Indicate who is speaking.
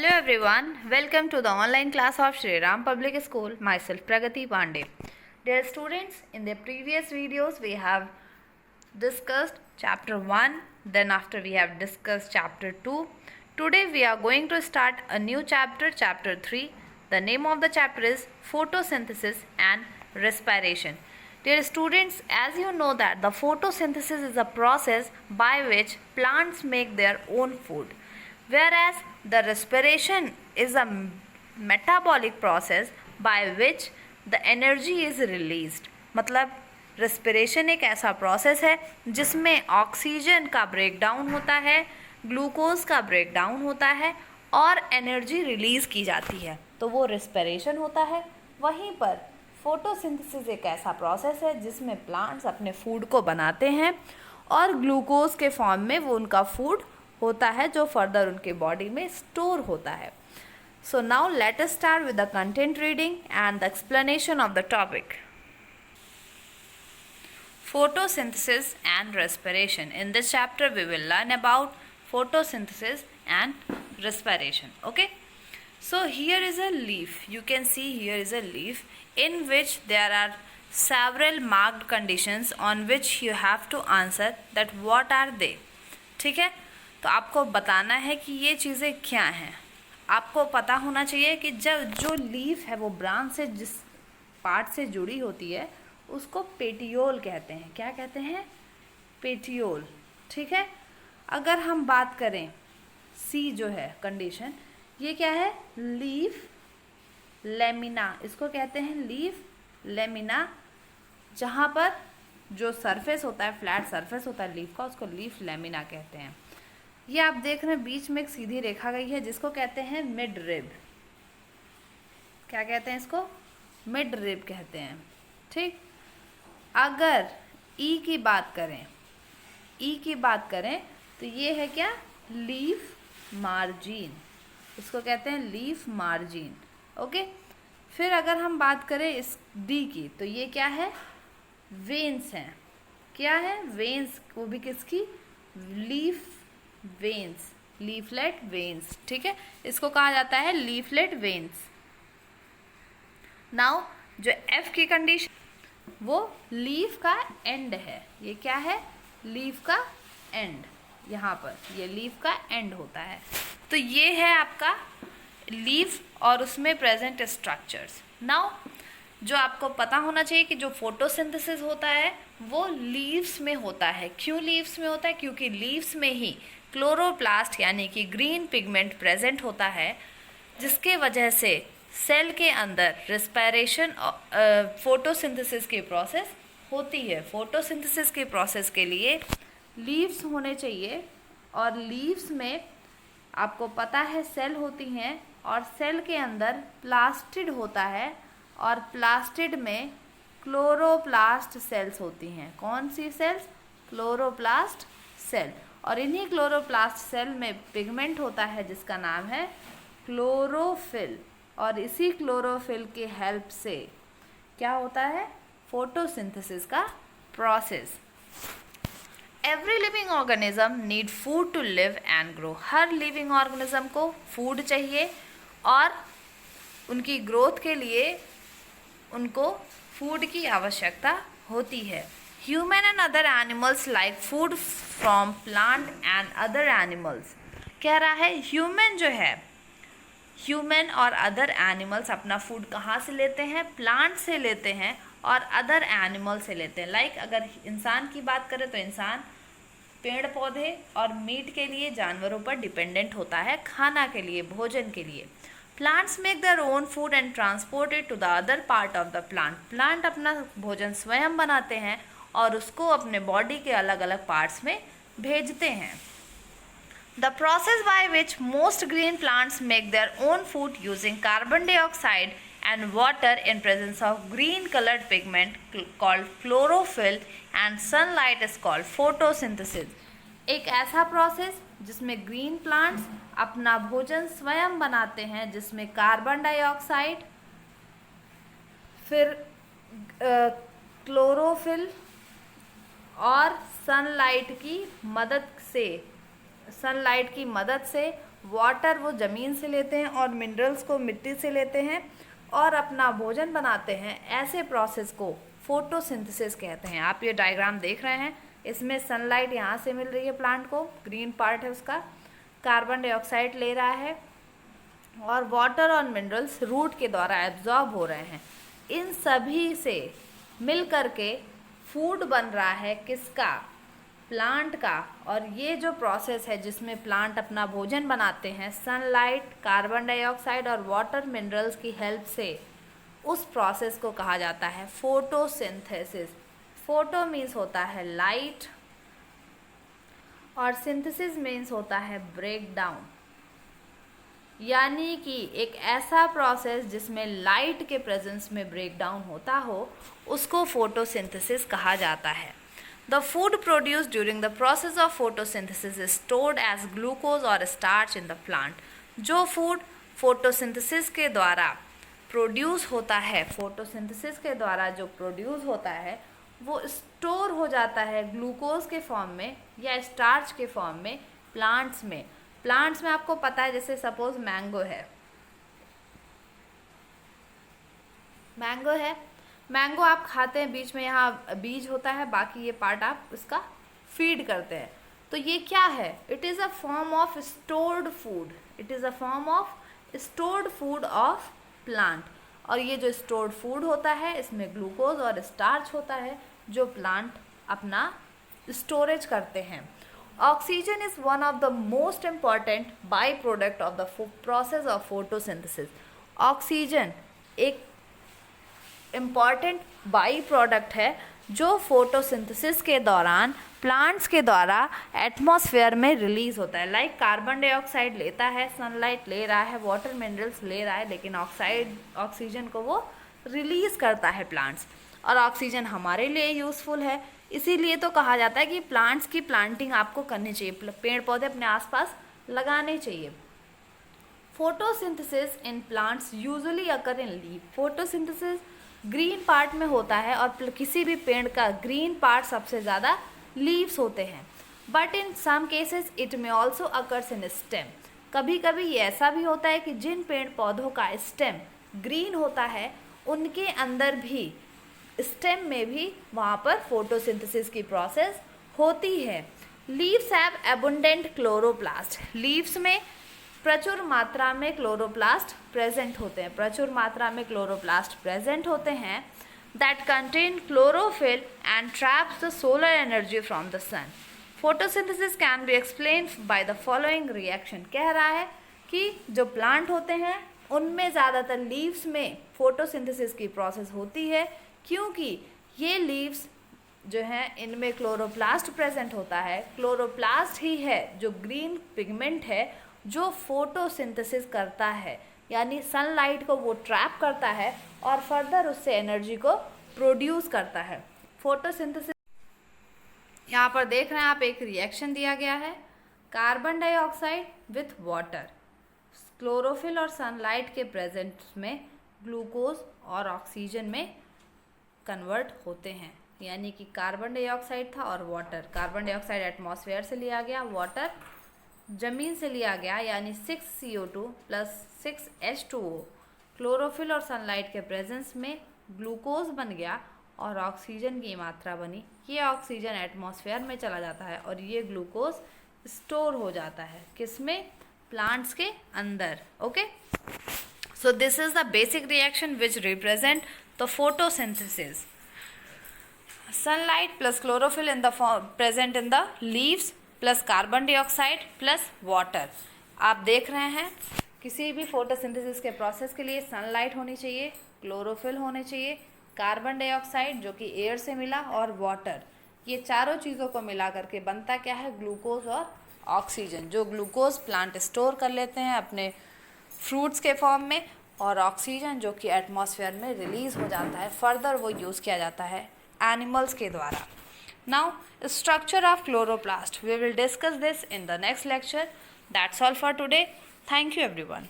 Speaker 1: Hello everyone, welcome to the online class of Shri Ram Public School. Myself Pragati Pandey. Dear students, in the previous videos we have discussed chapter 1, then after we have discussed chapter 2. Today we are going to start a new chapter, chapter 3. The name of the chapter is photosynthesis and respiration. Dear students, as you know that the photosynthesis is a process by which plants make their own food, whereas the respiration is a metabolic process by which the energy is released. मतलब respiration एक ऐसा process है जिसमें oxygen का breakdown होता है, glucose का breakdown होता है और एनर्जी रिलीज की जाती है, तो वो respiration होता है. वहीं पर फोटोसिंथेसिस एक ऐसा प्रोसेस है जिसमें प्लांट्स अपने फूड को बनाते हैं और ग्लूकोज के फॉर्म में वो उनका फूड होता है जो फर्दर उनके बॉडी में स्टोर होता है. So now let us start with the content reading and the explanation of the topic. Photosynthesis and respiration. In this chapter we will learn about photosynthesis and respiration. Okay, so here is a leaf. You can see here is a leaf in which there are several marked conditions on which you have to answer that what are they. ठीक है, तो आपको बताना है कि ये चीज़ें क्या हैं. आपको पता होना चाहिए कि जब जो लीफ है वो ब्रांच से जिस पार्ट से जुड़ी होती है उसको पेटियोल कहते हैं. क्या कहते हैं? पेटियोल. ठीक है, अगर हम बात करें सी जो है कंडीशन, ये क्या है? Leaf lamina. इसको कहते हैं लीफ लेमिना. जहाँ पर जो सरफेस होता है, फ्लैट सरफेस होता है लीफ का, उसको लीफ लेमिना कहते हैं. ये आप देख रहे हैं बीच में एक सीधी रेखा गई है जिसको कहते हैं मिड रिब. क्या कहते हैं इसको? मिड रिब कहते हैं. ठीक, अगर ई की बात करें तो ये है क्या? Leaf margin. इसको कहते हैं लीफ मार्जिन. ओके, फिर अगर हम बात करें इस डी की तो ये क्या है? वेन्स हैं. क्या है? वेन्स. वो भी किसकी? Leaf veins, leaflet veins. ठीक है, इसको कहा जाता है लीफलेट वेन्स. नाउ जो एफ की कंडीशन वो लीफ का एंड है. ये क्या है? लीफ का एंड. यहाँ पर ये लीफ का एंड होता है. तो ये है आपका लीफ और उसमें प्रेजेंट स्ट्रक्चर्स. नाउ जो आपको पता होना चाहिए कि जो फोटोसिंथेसिस होता है वो लीव्स में होता है. क्यों लीव्स में होता है? क्योंकि लीव्स में ही क्लोरोप्लास्ट यानी कि ग्रीन पिगमेंट प्रेजेंट होता है, जिसके वजह से सेल के अंदर रेस्पिरेशन फोटोसिंथेसिस की प्रोसेस होती है. फोटोसिंथेसिस की प्रोसेस के लिए लीव्स होने चाहिए और लीव्स में आपको पता है सेल होती हैं और सेल के अंदर प्लास्टिड होता है और प्लास्टिड में क्लोरोप्लास्ट सेल्स होती हैं. कौन सी सेल्स? Chloroplast cell. और इन्हीं क्लोरोप्लास्ट सेल में पिगमेंट होता है जिसका नाम है क्लोरोफिल. और इसी क्लोरोफिल के हेल्प से क्या होता है? फोटोसिंथेसिस का process. Every living organism need food to live and grow. हर लिविंग ऑर्गेनिज्म को फूड चाहिए और उनकी ग्रोथ के लिए उनको फूड की आवश्यकता होती है. Human and other animals like food from plant and other animals. कह रहा है ह्यूमन जो है, ह्यूमन और अदर एनिमल्स अपना फूड कहाँ से लेते हैं? प्लांट से लेते हैं और अदर एनिमल से लेते हैं. लाइक अगर इंसान की बात करें तो इंसान पेड़ पौधे और मीट के लिए जानवरों पर डिपेंडेंट होता है, खाना के लिए, भोजन के लिए. Plants make their own food and transport it to the other part of the plant. Plant अपना भोजन स्वयं बनाते हैं और उसको अपने बॉडी के अलग अलग पार्ट्स में भेजते हैं. The process by which most green plants make their own food using carbon dioxide and water in presence of green colored pigment called chlorophyll and sunlight is called photosynthesis. एक ऐसा process जिसमें green plants अपना भोजन स्वयं बनाते हैं, जिसमें carbon dioxide, फिर क्लोरोफिल और सनलाइट की मदद से वाटर वो ज़मीन से लेते हैं और मिनरल्स को मिट्टी से लेते हैं और अपना भोजन बनाते हैं, ऐसे प्रोसेस को फोटोसिंथेसिस कहते हैं। आप ये डायग्राम देख रहे हैं, इसमें सनलाइट यहाँ से मिल रही है प्लांट को, ग्रीन पार्ट है उसका, कार्बन डाइऑक्साइड ले रहा है और वाटर और मिनरल्स रूट के द्वारा एब्जॉर्ब हो रहे हैं। इन सभी से मिल करके फूड बन रहा है किसका? प्लांट का। और ये जो प्रोसेस है जिसमें प्लांट अपना भोजन बनाते हैं, सनलाइट, कार्बन डाइऑक्साइड और वाटर मिनरल्स की हेल्प से, उस प्रोसेस को कहा जाता है फोटोसिंथेसिस। फोटो मीन्स होता है लाइट और सिंथेसिस मीन्स होता है ब्रेक डाउन, यानी कि एक ऐसा प्रोसेस जिसमें लाइट के प्रेजेंस में ब्रेक डाउन होता हो, उसको फोटोसिंथेसिस कहा जाता है। The food produced during the process of photosynthesis is stored as glucose or starch in the plant. जो फूड फोटोसिंथेसिस के द्वारा प्रोड्यूस होता है, फोटोसिंथेसिस के द्वारा जो प्रोड्यूस होता है वो स्टोर हो जाता है ग्लूकोज के फॉर्म में या स्टार्च के फॉर्म में प्लांट्स में। प्लांट्स में आपको पता है, जैसे सपोज मैंगो है, मैंगो आप खाते हैं, बीच में यहाँ बीज होता है, बाकी ये पार्ट आप इसका फीड करते हैं। तो ये क्या है? It is a form of stored food, it is a form of stored food of plant. और ये जो स्टोर्ड फूड होता है इसमें ग्लूकोज और स्टार्च होता है जो प्लांट अपना स्टोरेज करते हैं। Oxygen is one of the most important by product of the process of photosynthesis. Oxygen एक इम्पॉर्टेंट बाई प्रोडक्ट है जो फोटोसिंथेसिस के दौरान प्लांट्स के द्वारा एटमॉस्फेयर में रिलीज होता है। लाइक कार्बन डाइऑक्साइड लेता है, सनलाइट ले रहा है, वाटर मिनरल्स ले रहा है, लेकिन ऑक्सीजन को वो रिलीज करता है प्लांट्स। और ऑक्सीजन हमारे लिए यूज़फुल है, इसीलिए तो कहा जाता है कि प्लांट्स की प्लांटिंग आपको करनी चाहिए, पेड़ पौधे अपने आसपास लगाने चाहिए। Photosynthesis in plants usually occur in leaf. Photosynthesis green part में होता है और किसी भी पेड़ का ग्रीन पार्ट सबसे ज़्यादा लीव्स होते हैं। But in some cases it may also occurs in stem. कभी कभी ये ऐसा भी होता है कि जिन पेड़ पौधों का स्टेम ग्रीन होता है उनके अंदर भी, स्टेम में भी वहाँ पर फोटोसिंथेसिस की प्रोसेस होती है। Leaves have abundant chloroplast. Leaves में प्रचुर मात्रा में क्लोरोप्लास्ट प्रेजेंट होते हैं, प्रचुर मात्रा में क्लोरोप्लास्ट प्रेजेंट होते हैं that contain chlorophyll and traps the solar energy from the sun. Photosynthesis can be explain by the following reaction. कह रहा है कि जो प्लांट होते हैं उनमें ज़्यादातर लीव्स में फोटोसिंथेसिस की प्रोसेस होती है, क्योंकि ये लीव्स जो हैं इनमें क्लोरोप्लास्ट प्रेजेंट होता है। क्लोरोप्लास्ट ही है जो ग्रीन पिगमेंट है जो फोटोसिंथेसिस करता है, यानी सनलाइट को वो ट्रैप करता है और फर्दर उससे एनर्जी को प्रोड्यूस करता है। फोटोसिंथेसिस यहाँ पर देख रहे हैं आप, एक रिएक्शन दिया गया है, carbon dioxide with water, chlorophyll और सनलाइट के प्रेजेंस में ग्लूकोज और ऑक्सीजन में कन्वर्ट होते हैं। यानी कि कार्बन डाइऑक्साइड था और वाटर, कार्बन डाइऑक्साइड एटमॉस्फेयर से लिया गया, वाटर जमीन से लिया गया, यानी 6 CO2 प्लस 6 H2O, क्लोरोफिल और सनलाइट के प्रेजेंस में ग्लूकोज बन गया और ऑक्सीजन की मात्रा बनी। ये ऑक्सीजन एटमॉस्फेयर में चला जाता है और ये ग्लूकोज स्टोर हो जाता है किसमें? प्लांट्स के अंदर। Okay, so this is the basic reaction which represent the photosynthesis. Sunlight plus chlorophyll in the present in the leaves plus carbon dioxide plus water. आप देख रहे हैं किसी भी फोटोसिंथेसिस के प्रोसेस के लिए सनलाइट होनी चाहिए, क्लोरोफिल होने चाहिए, कार्बन डाइऑक्साइड जो कि एयर से मिला और वाटर, ये चारों चीज़ों को मिला करके बनता क्या है? ग्लूकोज और ऑक्सीजन। जो ग्लूकोज प्लांट स्टोर कर लेते हैं अपने फ्रूट्स के फॉर्म में, और ऑक्सीजन जो कि एटमॉस्फेयर में रिलीज हो जाता है, फर्दर वो यूज़ किया जाता है एनिमल्स के द्वारा। Now, structure of chloroplast. We will discuss this in the next lecture. That's all for today. Thank you everyone.